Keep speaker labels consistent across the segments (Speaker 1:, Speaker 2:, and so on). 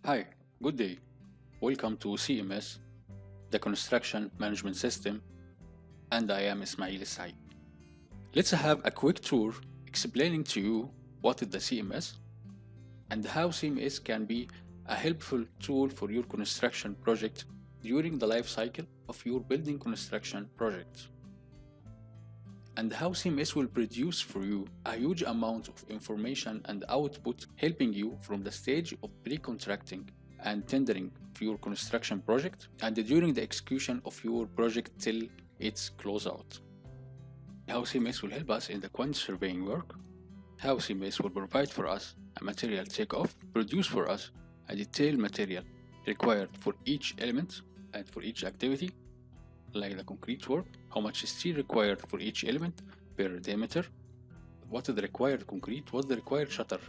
Speaker 1: Hi, good day. Welcome to CMS, the Construction Management System, and I am Ismail Said. Let's have a quick tour explaining to you what is the CMS and how CMS can be a helpful tool for your construction project during the life cycle of your building construction project, and how CMS will produce for you a huge amount of information and output, helping you from the stage of pre-contracting and tendering for your construction project and during the execution of your project till its closeout. How CMS will help us in the quantity surveying work, how CMS will provide for us a material takeoff, produce for us a detailed material required for each element and for each activity, like the concrete work, how much steel required for each element per diameter, what is the required concrete, what's the required shutter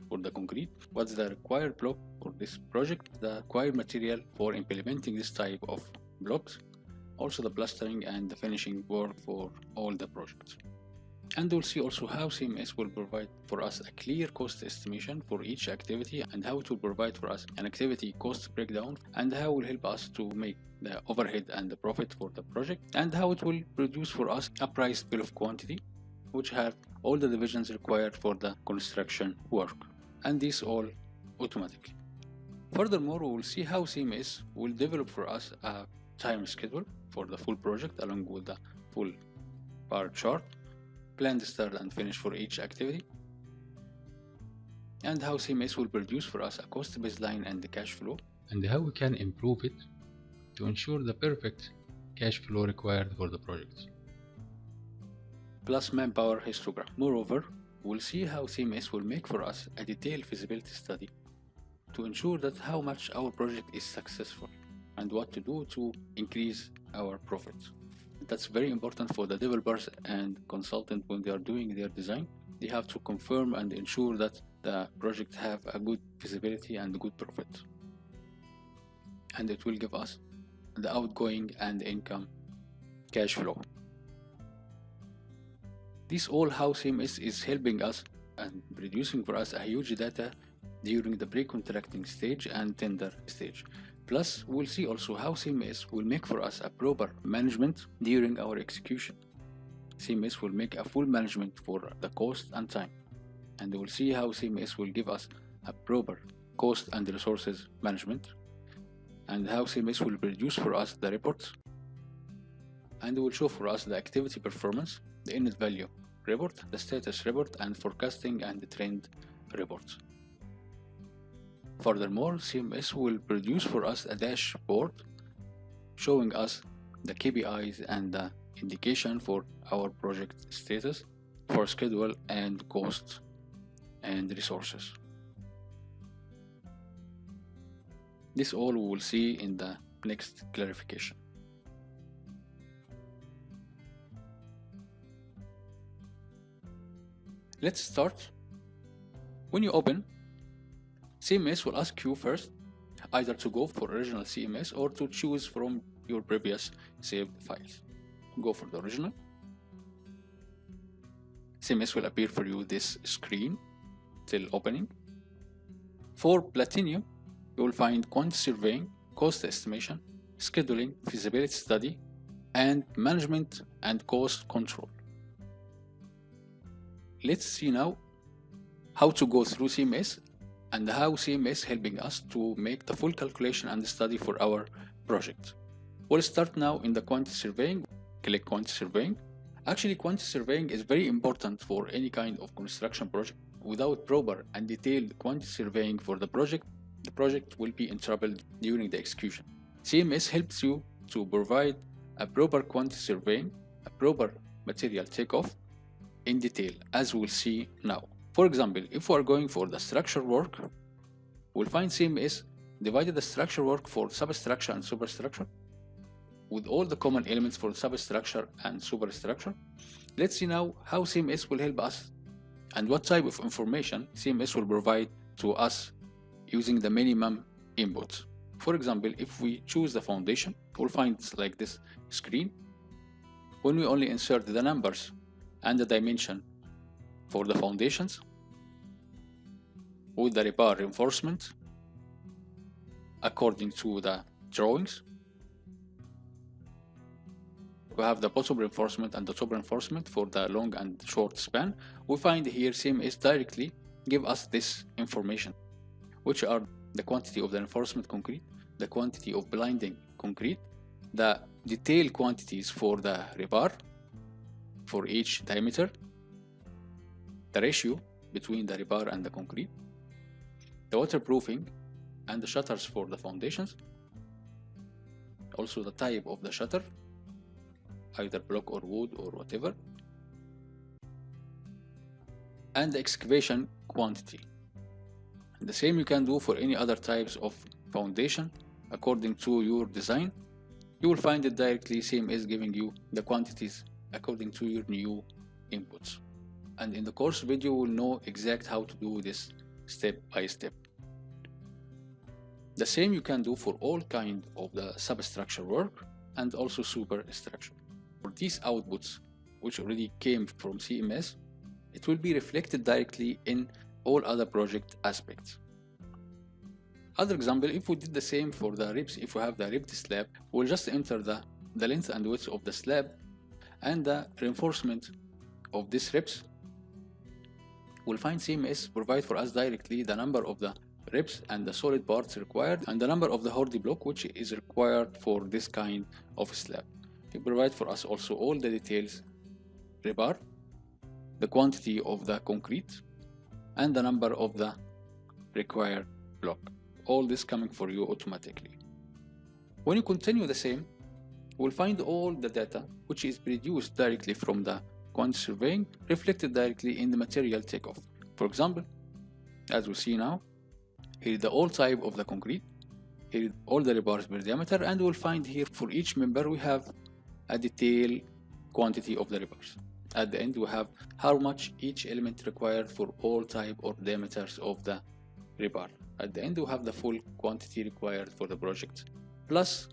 Speaker 1: for the concrete, what's the required block for this project, the required material for implementing this type of blocks, also the plastering and the finishing work for all the projects. And we'll see also how CMS will provide for us a clear cost estimation for each activity and how it will provide for us an activity cost breakdown and how it will help us to make the overhead and the profit for the project and how it will produce for us a price bill of quantity which have all the divisions required for the construction work, and this all automatically. Furthermore, we will see how CMS will develop for us a time schedule for the full project along with the full bar chart, planned start and finish for each activity, and how CMS will produce for us a cost baseline and the cash flow, and how we can improve it to ensure the perfect cash flow required for the project, plus manpower histogram. Moreover, we'll see how CMS will make for us a detailed feasibility study to ensure that how much our project is successful and what to do to increase our profits. That's very important for the developers and consultants when they are doing their design. They have to confirm and ensure that the project have a good feasibility and good profit. And it will give us the outgoing and income cash flow. This all how CMS is helping us and producing for us a huge data during the pre-contracting stage and tender stage. Plus, we'll see also how CMS will make for us a proper management during our execution. CMS will make a full management for the cost and time. And we'll see how CMS will give us a proper cost and resources management, and how CMS will produce for us the reports, and will show for us the activity performance, the inlet value report, the status report, and forecasting and the trend reports. Furthermore, CMS will produce for us a dashboard showing us the KPIs and the indication for our project status, for schedule and cost and resources. This all we will see in the next clarification. Let's start. When you open, CMS will ask you first either to go for original CMS or to choose from your previous saved files. Go for the original. CMS will appear for you this screen till opening. For Platinum, you will find quantity surveying, cost estimation, scheduling, feasibility study, and management and cost control. Let's see now how to go through CMS and how CMS helping us to make the full calculation and study for our project. We'll start now in the quantity surveying. Click quantity surveying. Actually, quantity surveying is very important for any kind of construction project. Without proper and detailed quantity surveying for the project will be in trouble during the execution. CMS helps you to provide a proper quantity surveying, a proper material takeoff in detail, as we'll see now. For example, if we are going for the structure work, we'll find CMS divided the structure work for substructure and superstructure with all the common elements for substructure and superstructure. Let's see now how CMS will help us and what type of information CMS will provide to us using the minimum inputs. For example, if we choose the foundation, we'll find like this screen. When we only insert the numbers and the dimension for the foundations with the rebar reinforcement, according to the drawings. We have the bottom reinforcement and the top reinforcement for the long and short span. We find here CMS directly give us this information, which are the quantity of the reinforcement concrete, the quantity of blinding concrete, the detailed quantities for the rebar for each diameter, the ratio between the rebar and the concrete, the waterproofing and the shutters for the foundations, also the type of the shutter, either block or wood or whatever, and the excavation quantity. And the same you can do for any other types of foundation according to your design. You will find it directly, CMS giving you the quantities according to your new inputs. And in the course video, we'll know exact how to do this step by step. The same you can do for all kind of the substructure work and also superstructure. For these outputs, which already came from CMS, it will be reflected directly in all other project aspects. Other example, if we did the same for the ribs, if we have the ribbed slab, we'll just enter the length and width of the slab and the reinforcement of these ribs. We'll find CMS provide for us directly the number of the ribs and the solid parts required and the number of the hardy block which is required for this kind of slab. It provides for us also all the details, rebar, the quantity of the concrete, and the number of the required block. All this coming for you automatically. When you continue the same, we'll find all the data which is produced directly from the quantity surveying reflected directly in the material takeoff. For example, as we see now, here is the all type of the concrete, here is all the rebars per diameter, and we'll find here for each member we have a detailed quantity of the rebars. At the end we have how much each element required for all type or diameters of the rebar. At the end we have the full quantity required for the project, plus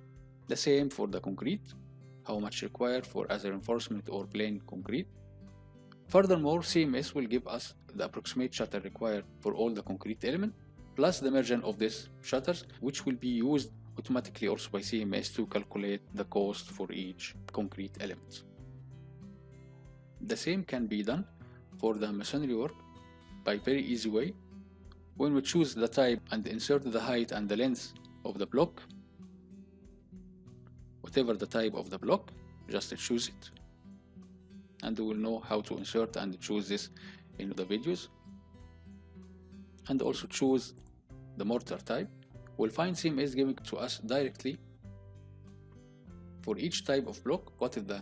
Speaker 1: the same for the concrete, how much required for as a reinforcement or plain concrete. Furthermore, CMS will give us the approximate shutter required for all the concrete element, plus the margin of these shutters, which will be used automatically also by CMS to calculate the cost for each concrete element. The same can be done for the masonry work by very easy way. When we choose the type and insert the height and the length of the block, whatever the type of the block, just choose it. And we will know how to insert and choose this in the videos. And also choose the mortar type. We'll find CMS giving to us directly for each type of block what is the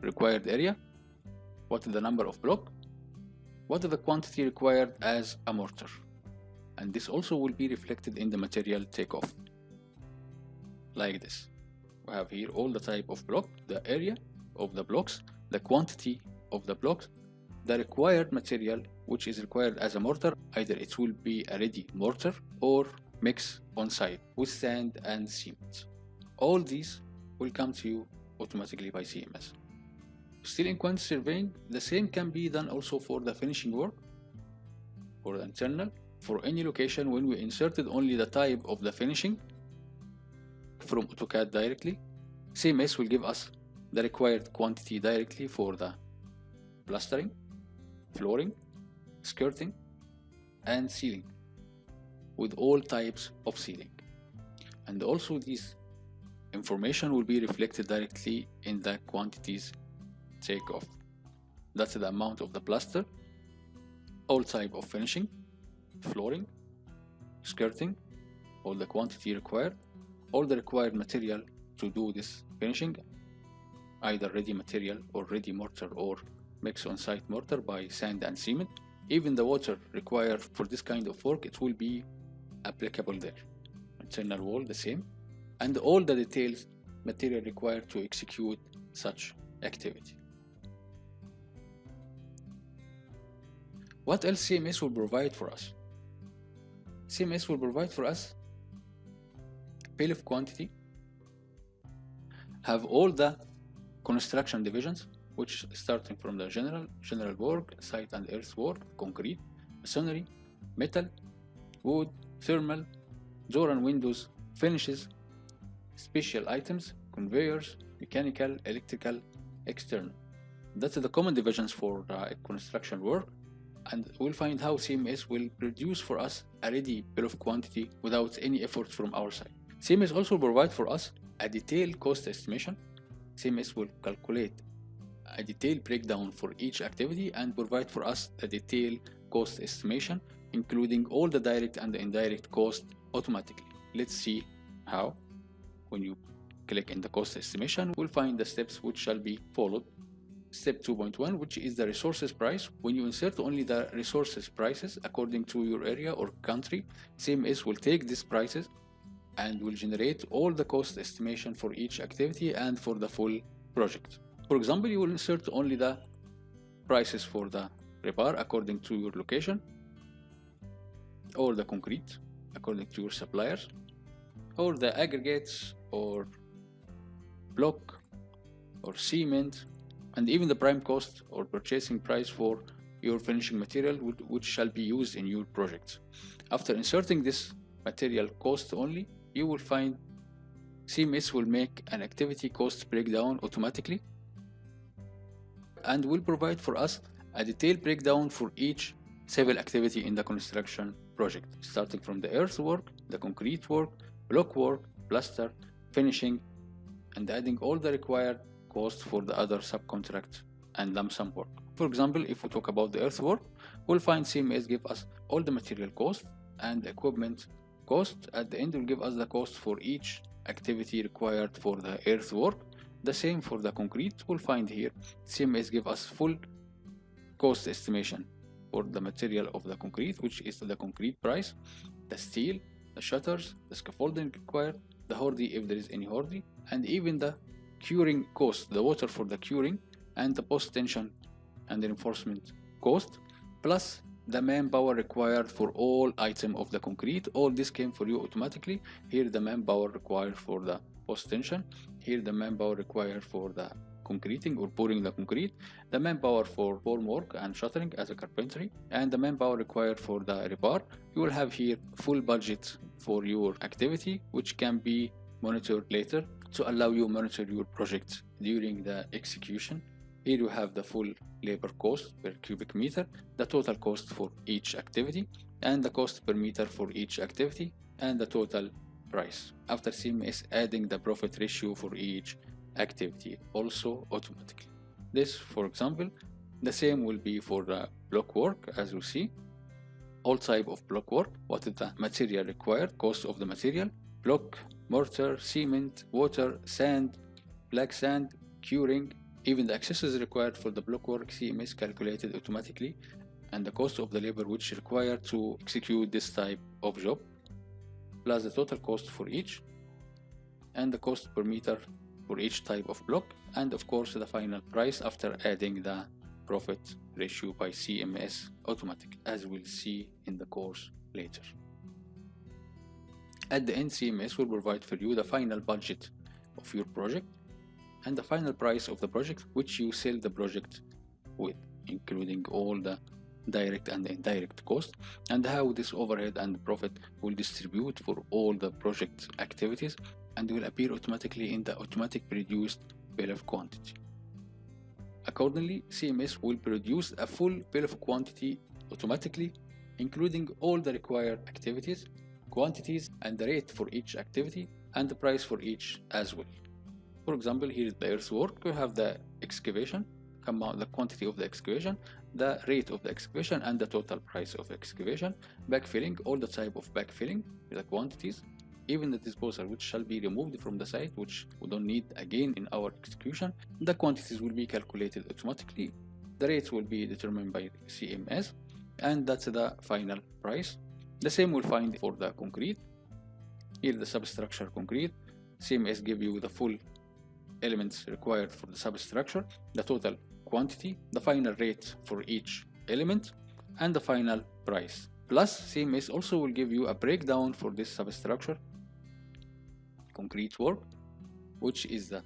Speaker 1: required area, what is the number of block, what is the quantity required as a mortar. And this also will be reflected in the material takeoff. Like this. We have here all the type of block, the area of the blocks, the quantity of the blocks, the required material which is required as a mortar. Either it will be a ready mortar or mix on site with sand and cement. All these will come to you automatically by CMS. Still in quantity surveying, the same can be done also for the finishing work, for the internal, for any location. When we inserted only the type of the finishing from AutoCAD directly, CMS will give us the required quantity directly for the plastering, flooring, skirting, and ceiling, with all types of ceiling. And also this information will be reflected directly in the quantities takeoff. That's the amount of the plaster, all type of finishing, flooring, skirting, all the quantity required, all the required material to do this finishing, either ready material or ready mortar or mix on site mortar by sand and cement. Even the water required for this kind of work, it will be applicable there. Internal wall the same, and all the details material required to execute such activity. What else CMS will provide for us? CMS will provide for us bill of quantity, have all the construction divisions, which starting from the general work, site and earthwork, concrete, masonry, metal, wood, thermal, door and windows, finishes, special items, conveyors, mechanical, electrical, external. That's the common divisions for construction work, and we'll find how CMS will produce for us a ready bill of quantity without any effort from our side. CMS also provide for us a detailed cost estimation. CMS will calculate a detailed breakdown for each activity and provide for us a detailed cost estimation, including all the direct and the indirect cost automatically. Let's see how. When you click in the cost estimation, we'll find the steps which shall be followed. Step 2.1, which is the resources price. When you insert only the resources prices according to your area or country, CMS will take these prices and will generate all the cost estimation for each activity and for the full project. For example, you will insert only the prices for the rebar according to your location, or the concrete according to your suppliers, or the aggregates or block or cement, and even the prime cost or purchasing price for your finishing material which shall be used in your project. After inserting this material cost only, you will find CMS will make an activity cost breakdown automatically and will provide for us a detailed breakdown for each civil activity in the construction project, starting from the earthwork, the concrete work, block work, plaster, finishing, and adding all the required cost for the other subcontract and lump sum work. For example, if we talk about the earthwork, we'll find CMS give us all the material cost and equipment cost. At the end, will give us the cost for each activity required for the earthwork. The same for the concrete. We'll find here CMS give us full cost estimation for the material of the concrete, which is the concrete price, the steel, the shutters, the scaffolding required, the hordy if there is any hordy, and even the curing cost, the water for the curing, and the post tension and the reinforcement cost, plus the manpower required for all item of the concrete. All this came for you automatically. Here the manpower required for the post tension, here the manpower required for the concreting or pouring the concrete, the manpower for formwork and shuttering as a carpentry, and the manpower required for the rebar. You will have here full budget for your activity, which can be monitored later to allow you monitor your project during the execution. Here you have the full labor cost per cubic meter, the total cost for each activity, and the cost per meter for each activity, and the total price. After CMS adding the profit ratio for each activity also automatically. This, for example, the same will be for the block work. As you see, all type of block work, what is the material required, cost of the material, block, mortar, cement, water, sand, black sand, curing, even the accessories required for the block work, CMS calculated automatically, and the cost of the labor which is required to execute this type of job, plus the total cost for each, and the cost per meter for each type of block, and of course the final price after adding the profit ratio by CMS automatically, as we'll see in the course later. At the end, CMS will provide for you the final budget of your project and the final price of the project which you sell the project with, including all the direct and indirect cost, and how this overhead and profit will distribute for all the project activities and will appear automatically in the automatic produced bill of quantity. Accordingly, CMS will produce a full bill of quantity automatically, including all the required activities, quantities, and the rate for each activity and the price for each as well. For example, here is the earthwork. You have the excavation, the quantity of the excavation, the rate of the excavation, and the total price of excavation. Backfilling, all the type of backfilling, the quantities, even the disposal which shall be removed from the site, which we don't need again in our execution. The quantities will be calculated automatically. The rates will be determined by CMS, and that's the final price. The same we'll find for the concrete. Here the substructure concrete, CMS give you the full elements required for the substructure, the total quantity, the final rate for each element, and the final price. Plus, CMS also will give you a breakdown for this substructure concrete work, which is the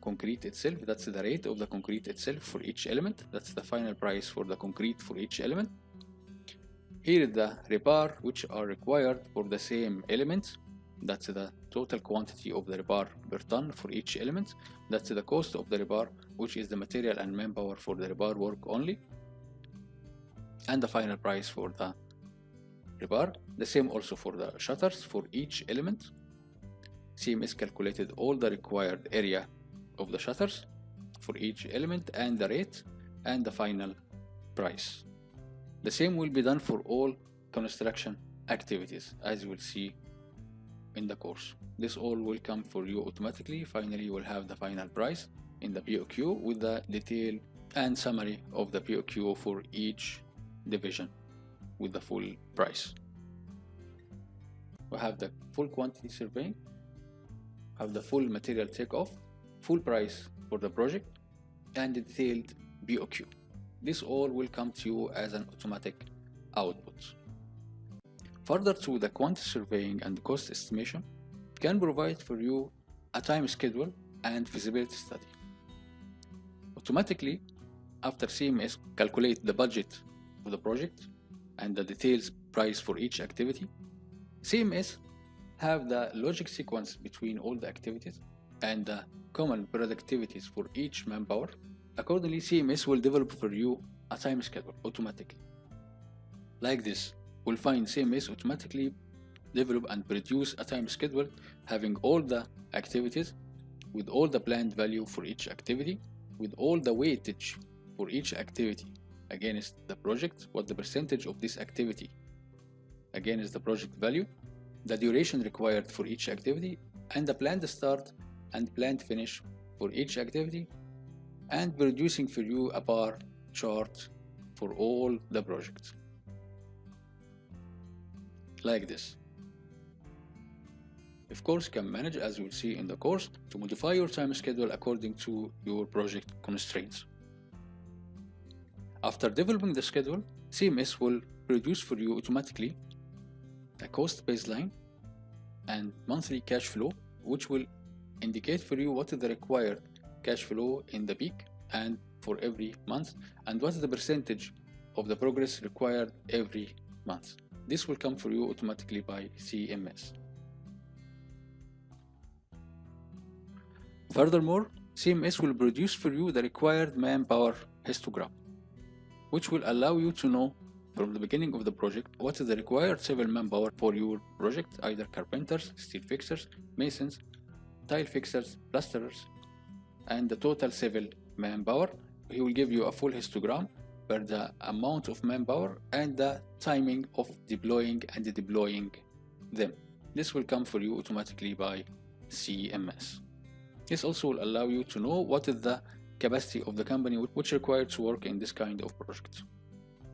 Speaker 1: concrete itself. That's the rate of the concrete itself for each element. That's the final price for the concrete for each element. Here the rebar which are required for the same elements. That's the total quantity of the rebar per ton for each element. That's the cost of the rebar, which is the material and manpower for the rebar work only, and the final price for the rebar. The same also for the shutters for each element. CMS calculated all the required area of the shutters for each element and the rate and the final price. The same will be done for all construction activities, as you will see in the course. This all will come for you automatically. Finally, you will have the final price in the POQ with the detail and summary of the POQ for each division with the full price. We have the full quantity surveying, have the full material takeoff, full price for the project, and the detailed POQ. This all will come to you as an automatic output. Further to the quantity surveying and cost estimation, it can provide for you a time schedule and feasibility study. Automatically, after CMS calculate the budget of the project and the details price for each activity, CMS have the logic sequence between all the activities and the common productivities for each manpower. Accordingly, CMS will develop for you a time schedule automatically. Like this, we'll find CMS automatically develop and produce a time schedule having all the activities with all the planned value for each activity, with all the weightage for each activity against the project, what the percentage of this activity against the project value, the duration required for each activity, and the planned start and planned finish for each activity, and producing for you a bar chart for all the projects. Like this. Of course, you can manage, as you will see in the course, to modify your time schedule according to your project constraints. After developing the schedule, CMS will produce for you automatically a cost baseline and monthly cash flow, which will indicate for you what is the required cash flow in the peak and for every month, and what is the percentage of the progress required every month. This will come for you automatically by CMS. Furthermore, CMS will produce for you the required manpower histogram, which will allow you to know from the beginning of the project what is the required civil manpower for your project, either carpenters, steel fixers, masons, tile fixers, plasterers, and the total civil manpower. He will give you a full histogram per the amount of manpower and the timing of deploying and deploying them. This will come for you automatically by CMS. This also will allow you to know what is the capacity of the company which is required to work in this kind of project.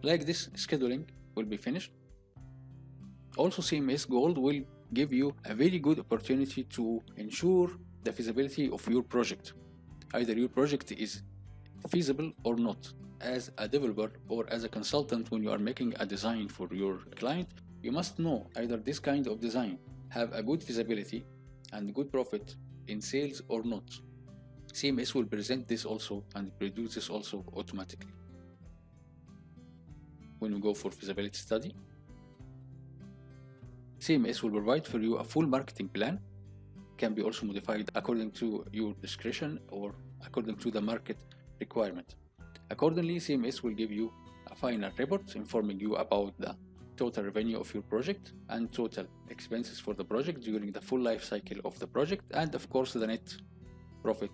Speaker 1: Like this, scheduling will be finished. Also, CMS Gold will give you a very good opportunity to ensure the feasibility of your project. Either your project is feasible or not. As a developer or as a consultant, when you are making a design for your client, you must know either this kind of design have a good feasibility and good profit in sales or not. CMS will present this also and produce this also automatically. When we go for feasibility study, CMS will provide for you a full marketing plan, can be also modified according to your discretion or according to the market requirement. Accordingly, CMS will give you a final report informing you about the total revenue of your project and total expenses for the project during the full life cycle of the project, and of course the net profit,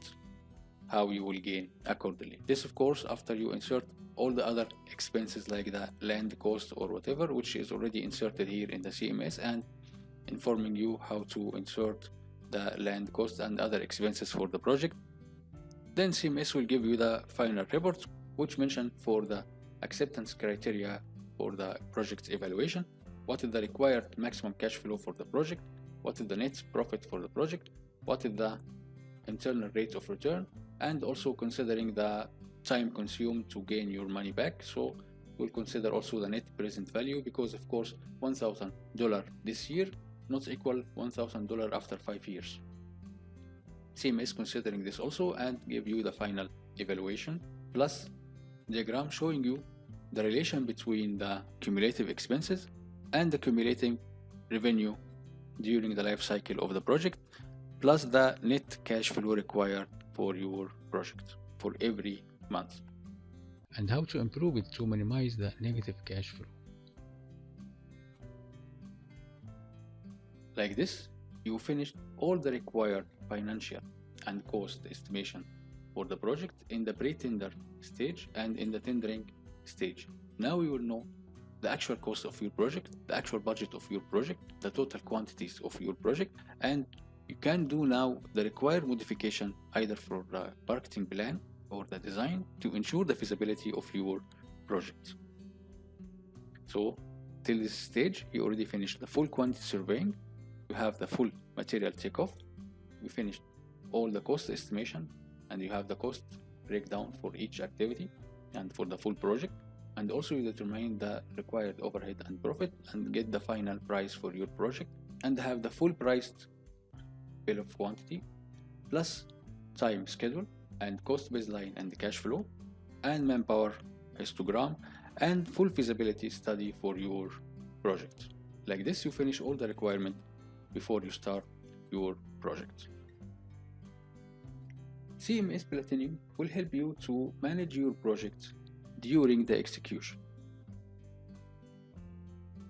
Speaker 1: how you will gain accordingly. This of course after you insert all the other expenses like the land cost or whatever, which is already inserted here in the CMS, and informing you how to insert the land cost and other expenses for the project. Then CMS will give you the final report, which mention for the acceptance criteria for the project's evaluation, what is the required maximum cash flow for the project, what is the net profit for the project, what is the internal rate of return, and also considering the time consumed to gain your money back. So we'll consider also the net present value, because of course $1,000 this year not equal $1,000 after 5 years. CMS considering this also and give you the final evaluation plus diagram showing you the relation between the cumulative expenses and the cumulative revenue during the life cycle of the project, plus the net cash flow required for your project for every month.
Speaker 2: And how to improve it to minimize the negative cash flow.
Speaker 1: Like this, you finished all the required financial and cost estimation for the project in the pre-tender stage and in the tendering stage. Now you will know the actual cost of your project, the actual budget of your project, the total quantities of your project, and you can do now the required modification either for the marketing plan or the design to ensure the feasibility of your project. So till this stage, you already finished the full quantity surveying, you have the full material takeoff, you finished all the cost estimation, and you have the cost breakdown for each activity and for the full project, and also you determine the required overhead and profit and get the final price for your project and have the full priced bill of quantity plus time schedule and cost baseline and cash flow and manpower histogram and full feasibility study for your project. Like this, you finish all the requirement before you start your project. CMS Platinum will help you to manage your project during the execution.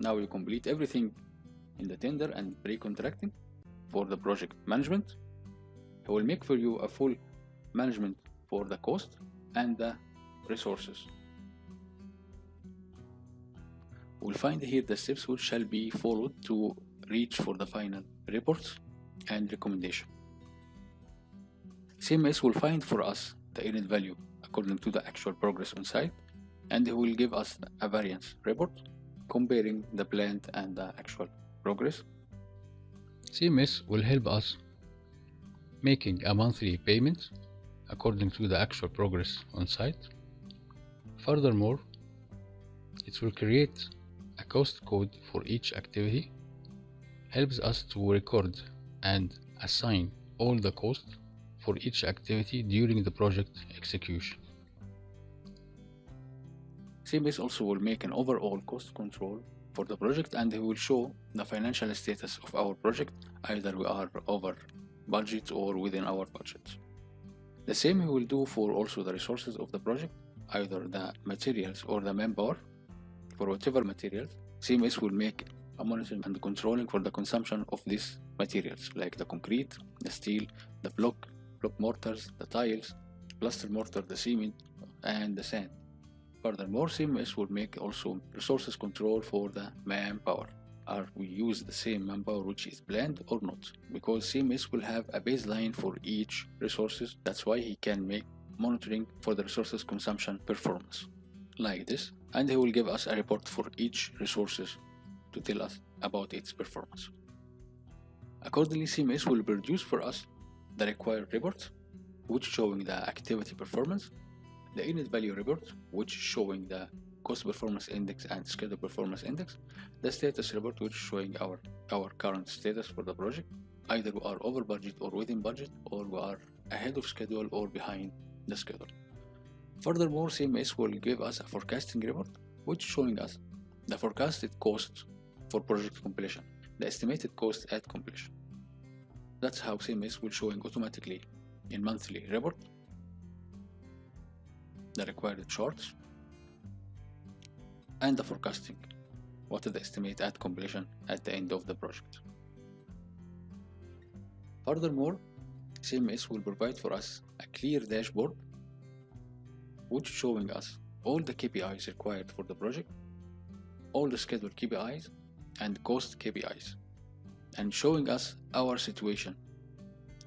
Speaker 1: Now you complete everything in the tender and pre-contracting for the project management. It will make for you a full management for the cost and the resources. We'll find here the steps which shall be followed to reach for the final reports and recommendation. CMS will find for us the unit value according to the actual progress on site, and it will give us a variance report comparing the planned and the actual progress.
Speaker 2: CMS will help us making a monthly payment according to the actual progress on site. Furthermore, it will create a cost code for each activity, helps us to record and assign all the costs for each activity during the project execution.
Speaker 1: CMS also will make an overall cost control for the project, and it will show the financial status of our project, either we are over budget or within our budget. The same he will do for also the resources of the project, either the materials or the manpower. For whatever materials, CMS will make a monitoring and controlling for the consumption of these materials, like the concrete, the steel, the block mortars, the tiles, plaster mortar, the cement, and the sand. Furthermore, CMS will make also resources control for the manpower. Are we use the same manpower which is planned or not? Because CMS will have a baseline for each resources. That's why he can make monitoring for the resources consumption performance like this, and he will give us a report for each resources to tell us about its performance. Accordingly, CMS will produce for us the required report, which showing the activity performance, the unit value report, which showing the cost performance index and schedule performance index, the status report, which showing our current status for the project, either we are over budget or within budget, or we are ahead of schedule or behind the schedule. Furthermore, CMS will give us a forecasting report, which showing us the forecasted cost for project completion, the estimated cost at completion. That's how CMS will showing automatically in monthly report the required charts and the forecasting, what is the estimate at completion at the end of the project. Furthermore, CMS will provide for us a clear dashboard which showing us all the KPIs required for the project, all the scheduled KPIs and cost KPIs, and showing us our situation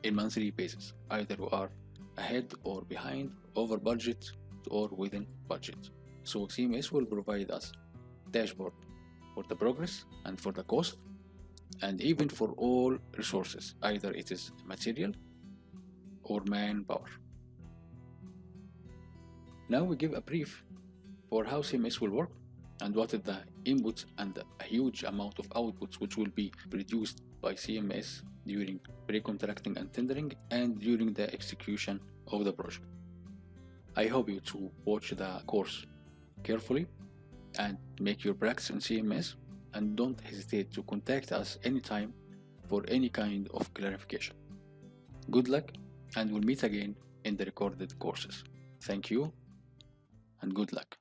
Speaker 1: in monthly basis, either we are ahead or behind, over budget or within budget. So CMS will provide us dashboard for the progress and for the cost, and even for all resources, either it is material or manpower. Now we give a brief for how CMS will work and what is the inputs and a huge amount of outputs which will be produced by CMS during pre-contracting and tendering and during the execution of the project. I hope you to watch the course carefully and make your practice in CMS, and don't hesitate to contact us anytime for any kind of clarification. Good luck, and we'll meet again in the recorded courses. Thank you, and good luck.